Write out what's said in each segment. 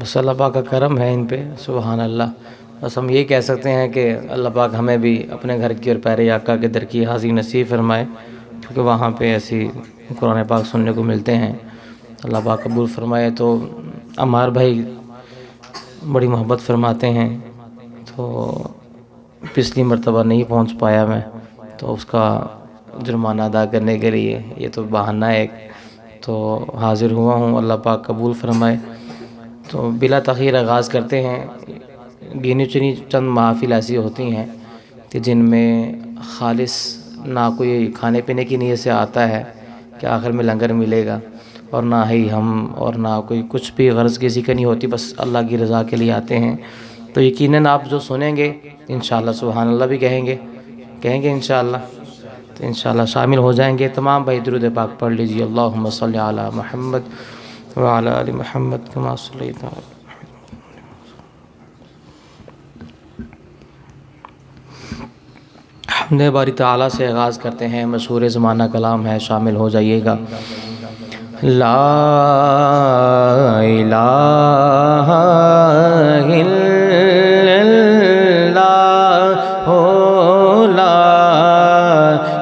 بس اللہ پاک کا کرم ہے ان پہ، سبحان اللہ۔ بس ہم یہ کہہ سکتے ہیں کہ اللہ پاک ہمیں بھی اپنے گھر کی اور پیارے آقا کے در کی حاضری نصیب فرمائے، کیونکہ وہاں پہ ایسی قرآن پاک سننے کو ملتے ہیں۔ اللہ پاک قبول فرمائے۔ تو عمار بھائی بڑی محبت فرماتے ہیں، تو پچھلی مرتبہ نہیں پہنچ پایا میں، تو اس کا جرمانہ ادا کرنے کے لیے یہ تو بہانہ ہے ایک، تو حاضر ہوا ہوں۔ اللہ پاک قبول فرمائے۔ تو بلا تاخیر آغاز کرتے ہیں۔ گنی چنی چند محافل ایسی ہوتی ہیں کہ جن میں خالص نہ کوئی کھانے پینے کی نیت سے آتا ہے کہ آخر میں لنگر ملے گا، اور نہ ہی ہم اور نہ کوئی کچھ بھی غرض کسی کا نہیں ہوتی، بس اللہ کی رضا کے لیے آتے ہیں۔ تو یقیناً آپ جو سنیں گے انشاءاللہ سبحان اللہ بھی کہیں گے انشاءاللہ، تو انشاءاللہ شامل ہو جائیں گے۔ تمام بھائی درود پاک پڑھ لیجیے۔ اللہم صلی علی محمد وعلی آل محمد کما صلیت علی حمد باری تعالیٰ سے آغاز کرتے ہیں۔ مشہور زمانہ کلام ہے، شامل ہو جائیے گا۔ لا الہ الا اللہ، لا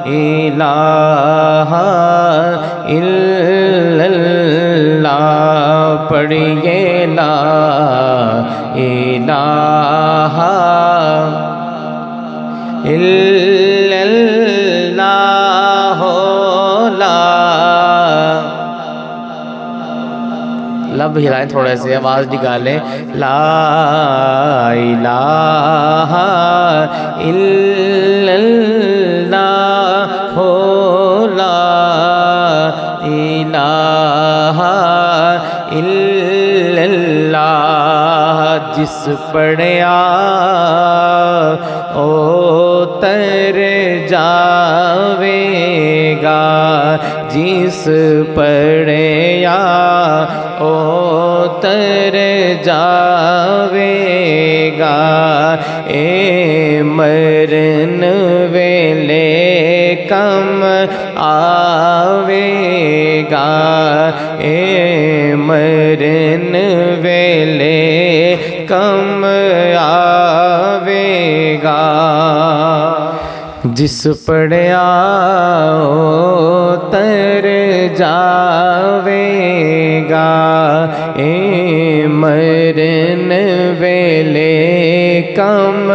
الہ الا اللہ، پڑھیے لا الہ الا اللہ، لب ہلائیں، تھوڑے سے آواز نکالیں۔ لا الہ الا اللہ، لا الہ الا اللہ، جس پڑھیا او تر جاوے گا، جس پڑھیا او تر جاوے گا، اے مرن ویلے کم آوے گا، اے مرن ویلے کم آوے گا، جس پڑھیا او تر جاوے گا، اے مرن ویلے کم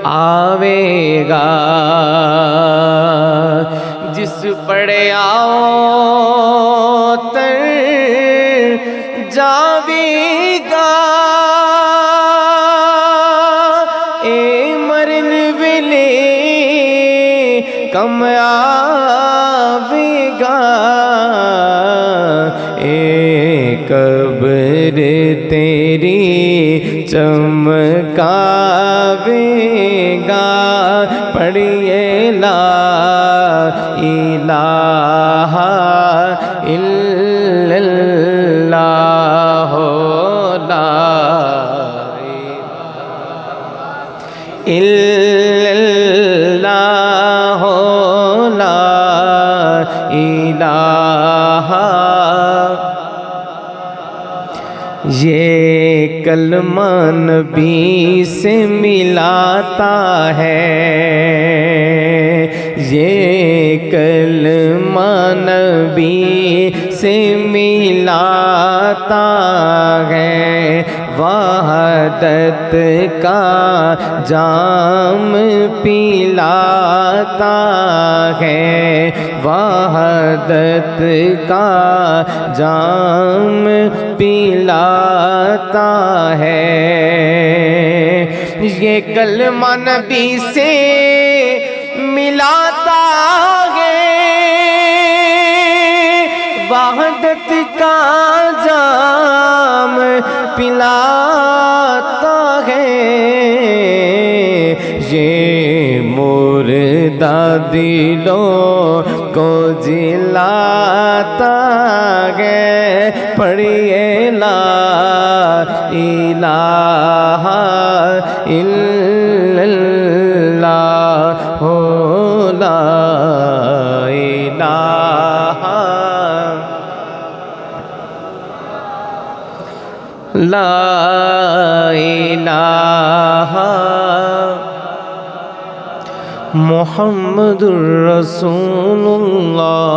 آوے گا، جس پڑھیا او تر جاوے گا، اے مرن ویلے کم آوے گا، اے قبر تیری چمکاوے گا، پڑھیے لا الہ الا اللہ، لا الا اللہ، لا الہ۔ یہ کلمہ نبی سے ملاتا ہے، یہ کلمہ نبی سے ملاتا ہے، وحدت کا جام پلاتا ہے، وحدت کا جام پلاتا ہے، یہ کلمہ نبی سے ملاتا ہے، وحدت کا جام پلاتا ہے، یہ مردہ دلوں کو جلاتا ہے، پڑھیے لا الہ الا اللہ، لا الہ لا الہ محمد الرسول اللہ